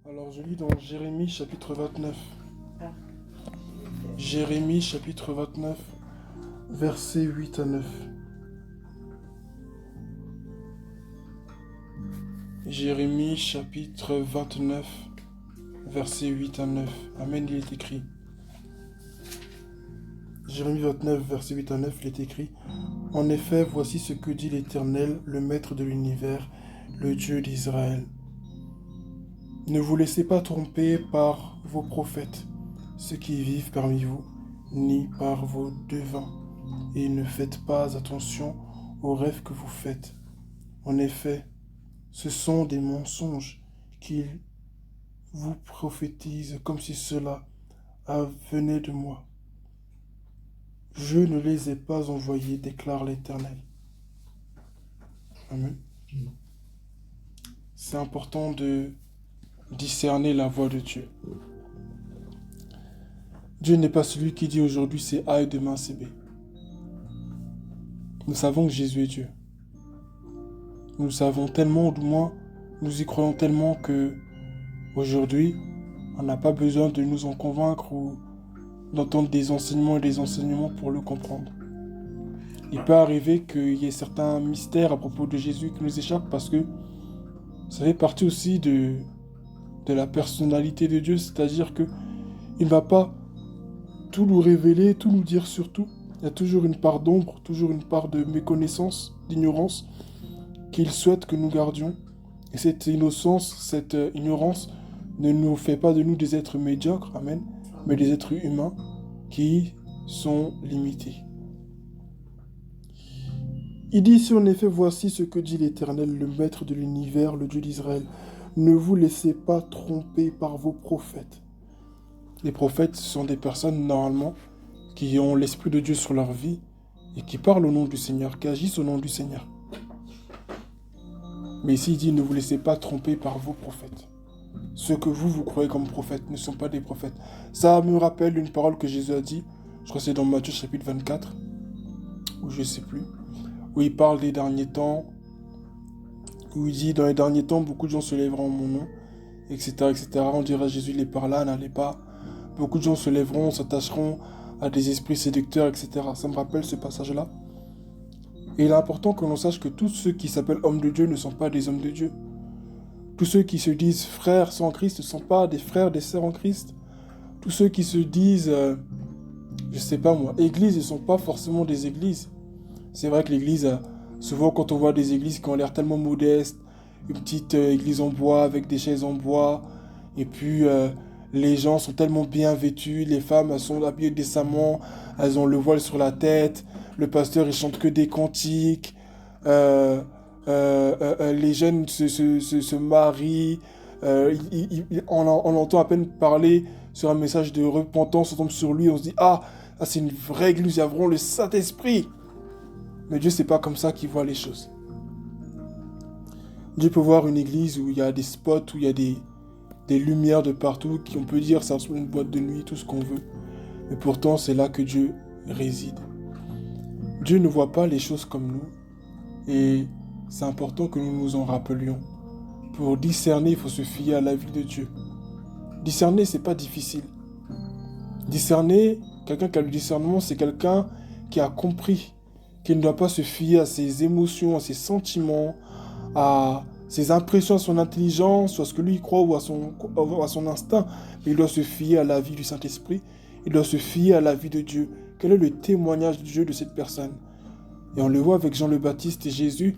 Alors je lis dans Jérémie chapitre 29. Ah, Jérémie chapitre 29, versets 8 à 9. Jérémie chapitre 29, versets 8 à 9. Amen, il est écrit. Jérémie 29, verset 8 à 9, il est écrit. En effet, voici ce que dit l'Éternel, le Maître de l'univers, le Dieu d'Israël. Ne vous laissez pas tromper par vos prophètes, ceux qui vivent parmi vous, ni par vos devins, et ne faites pas attention aux rêves que vous faites. En effet, ce sont des mensonges qu'ils vous prophétisent comme si cela venait de moi. Je ne les ai pas envoyés, déclare l'Éternel. Amen. C'est important de discerner la voix de Dieu. Dieu n'est pas celui qui dit aujourd'hui c'est A et demain c'est B. Nous savons que Jésus est Dieu. Nous le savons tellement, ou du moins, nous y croyons tellement que aujourd'hui, on n'a pas besoin de nous en convaincre ou d'entendre des enseignements et des enseignements pour le comprendre. Il peut arriver qu'il y ait certains mystères à propos de Jésus qui nous échappent parce que ça fait partie aussi de la personnalité de Dieu, c'est-à-dire qu'il ne va pas tout nous révéler, tout nous dire sur tout. Il y a toujours une part d'ombre, toujours une part de méconnaissance, d'ignorance qu'il souhaite que nous gardions. Et cette innocence, cette ignorance ne nous fait pas de nous des êtres médiocres, amen, mais des êtres humains qui sont limités. Il dit ici en effet, voici ce que dit l'Éternel, le Maître de l'univers, le Dieu d'Israël. Ne vous laissez pas tromper par vos prophètes. Les prophètes, ce sont des personnes, normalement, qui ont l'Esprit de Dieu sur leur vie et qui parlent au nom du Seigneur, qui agissent au nom du Seigneur. Mais ici, il dit, ne vous laissez pas tromper par vos prophètes. Ceux que vous croyez comme prophètes ne sont pas des prophètes. Ça me rappelle une parole que Jésus a dit, je crois que c'est dans Matthieu chapitre 24, ou je ne sais plus, où il parle des derniers temps, où il dit, dans les derniers temps, beaucoup de gens se lèveront en mon nom, etc., etc. On dira, Jésus, il est par là, n'allez pas. Beaucoup de gens se lèveront, s'attacheront à des esprits séducteurs, etc. Ça me rappelle ce passage-là. Et il est important que l'on sache que tous ceux qui s'appellent hommes de Dieu ne sont pas des hommes de Dieu. Tous ceux qui se disent frères sans Christ ne sont pas des frères, des sœurs en Christ. Tous ceux qui se disent, je sais pas moi, églises ne sont pas forcément des églises. C'est vrai que l'église, souvent quand on voit des églises qui ont l'air tellement modestes, une petite église en bois avec des chaises en bois, et puis les gens sont tellement bien vêtus, les femmes elles sont habillées décemment, elles ont le voile sur la tête, le pasteur il chante que des cantiques, les jeunes se marient, on entend à peine parler sur un message de repentance, on tombe sur lui, on se dit ah c'est une vraie église, il y a vraiment le Saint-Esprit. Mais Dieu c'est pas comme ça qu'il voit les choses. Dieu peut voir une église où il y a des spots, où il y a des lumières de partout, qui on peut dire ça ressemble à une boîte de nuit, tout ce qu'on veut. Mais pourtant, c'est là que Dieu réside. Dieu ne voit pas les choses comme nous. Et c'est important que nous nous en rappelions. Pour discerner, il faut se fier à la vie de Dieu. Discerner, c'est pas difficile. Discerner, quelqu'un qui a le discernement, c'est quelqu'un qui a compris qu'il ne doit pas se fier à ses émotions, à ses sentiments, à ses impressions, à son intelligence, ou à ce que lui croit, ou à son instinct. Mais il doit se fier à la vie du Saint-Esprit. Il doit se fier à la vie de Dieu. Quel est le témoignage de Dieu de cette personne? Et on le voit avec Jean le Baptiste et Jésus.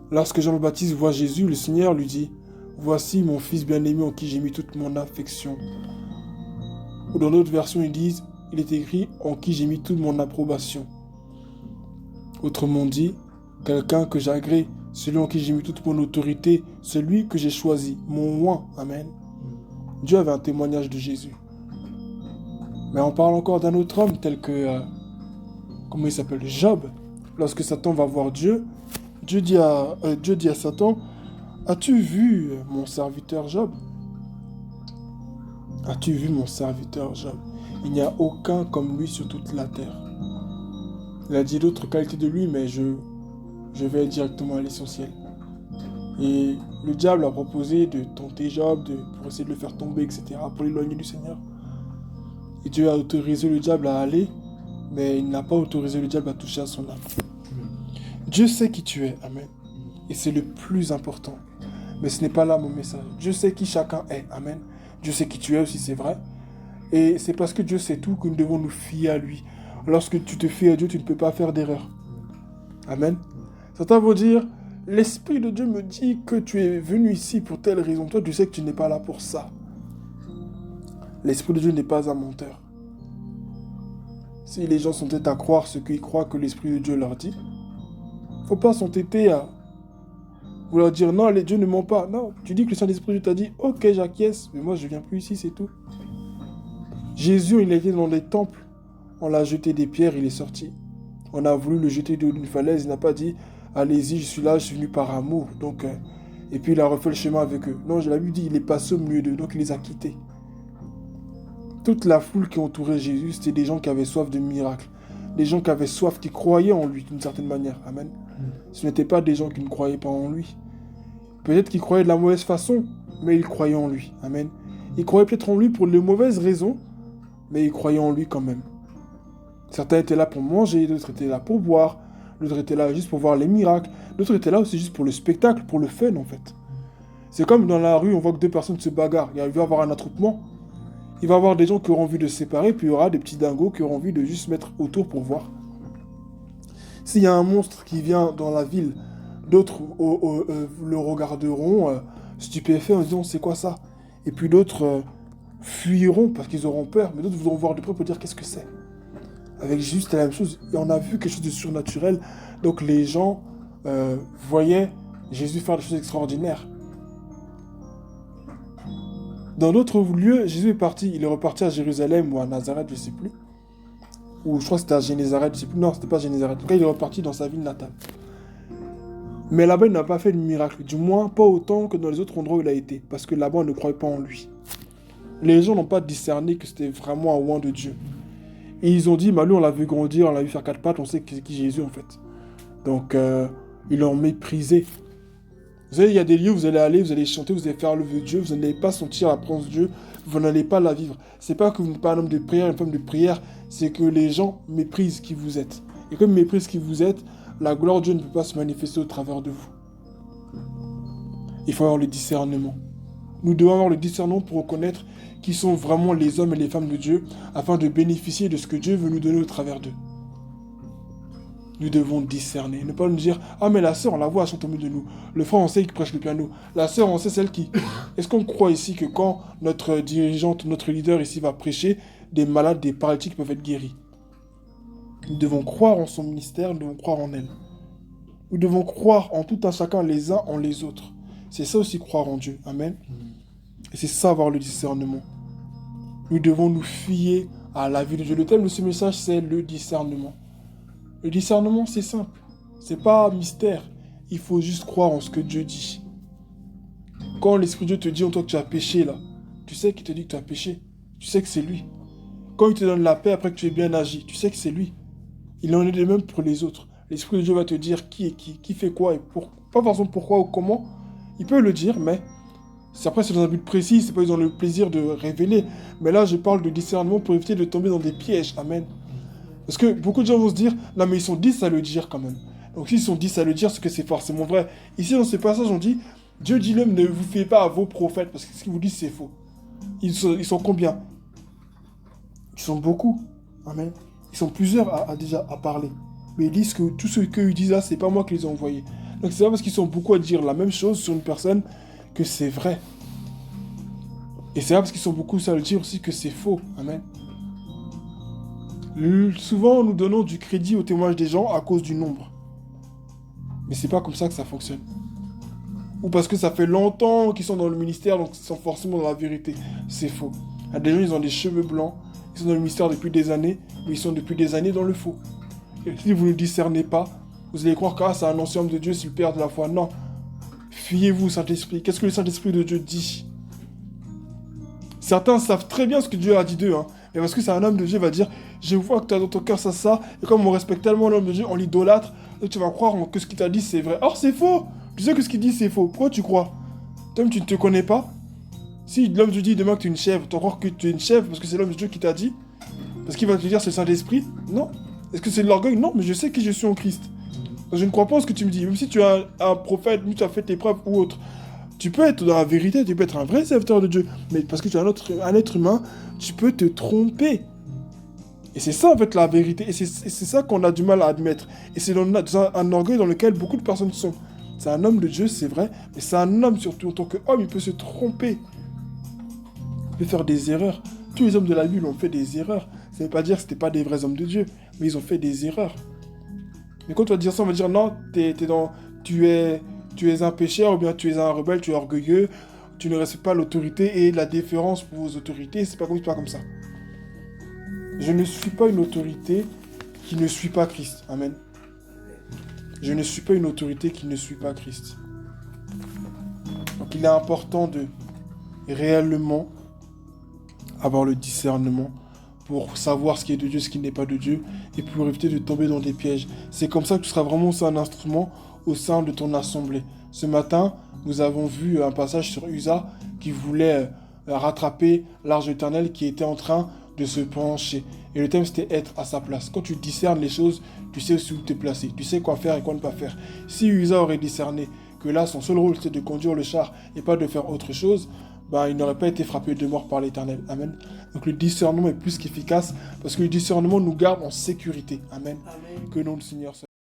Lorsque Jean le Baptiste voit Jésus, le Seigneur lui dit « Voici mon fils bien-aimé en qui j'ai mis toute mon affection. » Ou dans d'autres versions, il est écrit « En qui j'ai mis toute mon approbation. » Autrement dit, quelqu'un que j'agrée, celui en qui j'ai mis toute mon autorité, celui que j'ai choisi, mon oint. Amen. Dieu avait un témoignage de Jésus. Mais on parle encore d'un autre homme tel que, comment il s'appelle, Job. Lorsque Satan va voir Dieu, Dieu dit à Satan, as-tu vu mon serviteur Job? As-tu vu mon serviteur Job? Il n'y a aucun comme lui sur toute la terre. Il a dit d'autres qualités de lui, mais je vais directement à l'essentiel. Et le diable a proposé de tenter Job pour essayer de le faire tomber, etc., pour l'éloigner du Seigneur. Et Dieu a autorisé le diable à aller, mais il n'a pas autorisé le diable à toucher à son âme. Dieu sait qui tu es, amen. Et c'est le plus important. Mais ce n'est pas là mon message. Dieu sait qui chacun est, amen. Dieu sait qui tu es aussi, c'est vrai. Et c'est parce que Dieu sait tout que nous devons nous fier à lui. Lorsque tu te fies à Dieu, tu ne peux pas faire d'erreur. Amen. Certains vont dire, l'Esprit de Dieu me dit que tu es venu ici pour telle raison. Toi, tu sais que tu n'es pas là pour ça. L'Esprit de Dieu n'est pas un menteur. Si les gens sont têtes à croire ce qu'ils croient que l'Esprit de Dieu leur dit, il ne faut pas s'entêter à vouloir dire non, les dieux ne ment pas. Non, tu dis que le Saint-Esprit de Dieu t'a dit, ok, j'acquiesce, mais moi je ne viens plus ici, c'est tout. Jésus, il a été dans les temples, on l'a jeté des pierres, il est sorti. On a voulu le jeter d'une falaise, il n'a pas dit, allez-y, je suis venu par amour. Donc, et puis il a refait le chemin avec eux. Non, je l'ai dit, il est passé au milieu d'eux, donc il les a quittés. Toute la foule qui entourait Jésus, c'était des gens qui avaient soif de miracles. Des gens qui avaient soif, qui croyaient en lui d'une certaine manière. Amen. Ce n'étaient pas des gens qui ne croyaient pas en lui. Peut-être qu'ils croyaient de la mauvaise façon, mais ils croyaient en lui. Amen. Ils croyaient peut-être en lui pour les mauvaises raisons, mais ils croyaient en lui quand même. Certains étaient là pour manger, d'autres étaient là pour boire, d'autres étaient là juste pour voir les miracles, d'autres étaient là aussi juste pour le spectacle, pour le fun en fait. C'est comme dans la rue, on voit que deux personnes se bagarrent, il va y avoir un attroupement. Il va y avoir des gens qui auront envie de se séparer, puis il y aura des petits dingos qui auront envie de juste se mettre autour pour voir. S'il y a un monstre qui vient dans la ville, d'autres le regarderont stupéfaits en disant c'est quoi ça? Et puis d'autres fuiront parce qu'ils auront peur, mais d'autres voudront voir de près pour dire qu'est-ce que c'est. Avec Jésus, c'était la même chose. Et on a vu quelque chose de surnaturel. Donc les gens voyaient Jésus faire des choses extraordinaires. Dans d'autres lieux, Jésus est parti. Il est reparti à Jérusalem ou à Nazareth, je ne sais plus. Ou je crois que c'était à Génézareth, je ne sais plus. Non, c'était pas à Génézareth. En tout cas, il est reparti dans sa ville natale. Mais là-bas, il n'a pas fait de miracle. Du moins, pas autant que dans les autres endroits où il a été. Parce que là-bas, on ne croyait pas en lui. Les gens n'ont pas discerné que c'était vraiment un oint de Dieu. Et ils ont dit, lui, on l'a vu grandir, on l'a vu faire 4 pattes, on sait c'est qui Jésus en fait. Donc, ils l'ont méprisé. Vous savez, il y a des lieux où vous allez aller, vous allez chanter, vous allez faire le vœu de Dieu, vous n'allez pas sentir la présence de Dieu, vous n'allez pas la vivre. C'est pas que vous n'êtes pas un homme de prière, une femme de prière, c'est que les gens méprisent qui vous êtes. Et comme ils méprisent qui vous êtes, la gloire de Dieu ne peut pas se manifester au travers de vous. Il faut avoir le discernement. Nous devons avoir le discernement pour reconnaître qui sont vraiment les hommes et les femmes de Dieu, afin de bénéficier de ce que Dieu veut nous donner au travers d'eux. Nous devons discerner, ne pas nous dire « Ah mais la sœur, on la voit, elle chante au milieu de nous. Le frère, on sait qu'il prêche le piano. La sœur, on sait celle qui... » Est-ce qu'on croit ici que quand notre dirigeante, notre leader ici va prêcher, des malades, des paralytiques peuvent être guéris? Nous devons croire en son ministère, nous devons croire en elle. Nous devons croire en tout un chacun, les uns en les autres. C'est ça aussi croire en Dieu. Amen. Et c'est ça avoir le discernement. Nous devons nous fier à la vie de Dieu. Le thème de ce message, c'est le discernement. Le discernement, c'est simple. C'est pas mystère. Il faut juste croire en ce que Dieu dit. Quand l'Esprit de Dieu te dit en toi que tu as péché, là, tu sais qu'il te dit que tu as péché. Tu sais que c'est lui. Quand il te donne la paix après que tu aies bien agi, tu sais que c'est lui. Il en est de même pour les autres. L'Esprit de Dieu va te dire qui est qui fait quoi et pas forcément pourquoi ou comment. Il peut le dire, mais après c'est dans un but précis, c'est pas ils ont le plaisir de révéler. Mais là, je parle de discernement pour éviter de tomber dans des pièges. Amen. Parce que beaucoup de gens vont se dire, non mais ils sont 10 à le dire quand même. Donc s'ils sont 10 à le dire, c'est que c'est forcément vrai. Ici dans ce passage, on dit, Dieu dit l'homme ne vous fiez pas à vos prophètes, parce que ce qu'ils vous disent c'est faux. Ils sont combien? Ils sont beaucoup. Amen. Ils sont plusieurs déjà à parler. Mais ils disent que tout ce qu'ils disent là, c'est pas moi qui les ai envoyés. Donc c'est pas parce qu'ils sont beaucoup à dire la même chose sur une personne que c'est vrai. Et c'est pas parce qu'ils sont beaucoup à le dire aussi que c'est faux. Amen. Souvent, nous donnons du crédit au témoignage des gens à cause du nombre. Mais c'est pas comme ça que ça fonctionne. Ou parce que ça fait longtemps qu'ils sont dans le ministère, donc ils sont forcément dans la vérité. C'est faux. Il y a des gens, ils ont des cheveux blancs, ils sont dans le ministère depuis des années, mais ils sont depuis des années dans le faux. Et si vous ne discernez pas, vous allez croire que c'est un ancien homme de Dieu, c'est le père de la foi. Non. Fiez-vous au Saint-Esprit. Qu'est-ce que le Saint-Esprit de Dieu dit? Certains savent très bien ce que Dieu a dit d'eux, hein. Mais parce que c'est un homme de Dieu, il va dire, je vois que tu as dans ton cœur ça, et comme on respecte tellement l'homme de Dieu, on l'idolâtre, donc tu vas croire que ce qu'il t'a dit c'est vrai. Or c'est faux. Tu sais que ce qu'il dit, c'est faux. Pourquoi tu crois? Toi, tu ne te connais pas? Si l'homme te dit demain que tu es une chèvre, tu crois que tu es une chèvre parce que c'est l'homme de Dieu qui t'a dit? Parce qu'il va te dire c'est le Saint-Esprit? Non. Est-ce que c'est de l'orgueil? Non, mais je sais qui je suis en Christ. Je ne crois pas en ce que tu me dis. Même si tu es un prophète, même si tu as fait tes preuves ou autre, tu peux être dans la vérité, tu peux être un vrai serviteur de Dieu. Mais parce que tu es un être humain, tu peux te tromper. Et c'est ça en fait la vérité. Et c'est ça qu'on a du mal à admettre. Et c'est un orgueil dans lequel beaucoup de personnes sont. C'est un homme de Dieu, c'est vrai, mais c'est un homme surtout en tant qu'homme, il peut se tromper. Il peut faire des erreurs. Tous les hommes de la Bible ont fait des erreurs. Ça ne veut pas dire que ce n'étaient pas des vrais hommes de Dieu, mais ils ont fait des erreurs. Mais quand tu vas dire ça, on va dire non, tu es un pécheur, ou bien tu es un rebelle, tu es orgueilleux, tu ne respectes pas l'autorité et la déférence pour vos autorités, c'est pas comme ça. Je ne suis pas une autorité qui ne suit pas Christ. Amen. Je ne suis pas une autorité qui ne suit pas Christ. Donc il est important de réellement avoir le discernement pour savoir ce qui est de Dieu, ce qui n'est pas de Dieu, et pour éviter de tomber dans des pièges. C'est comme ça que tu seras vraiment un instrument au sein de ton assemblée. Ce matin, nous avons vu un passage sur Usa qui voulait rattraper l'arche éternelle qui était en train de se pencher. Et le thème, c'était être à sa place. Quand tu discernes les choses, tu sais aussi où te placer. Tu sais quoi faire et quoi ne pas faire. Si Usa aurait discerné que là, son seul rôle, c'était de conduire le char et pas de faire autre chose, il n'aurait pas été frappé de mort par l'Éternel. Amen. Donc le discernement est plus qu'efficace parce que le discernement nous garde en sécurité. Amen. Amen. Que nom du Seigneur soit.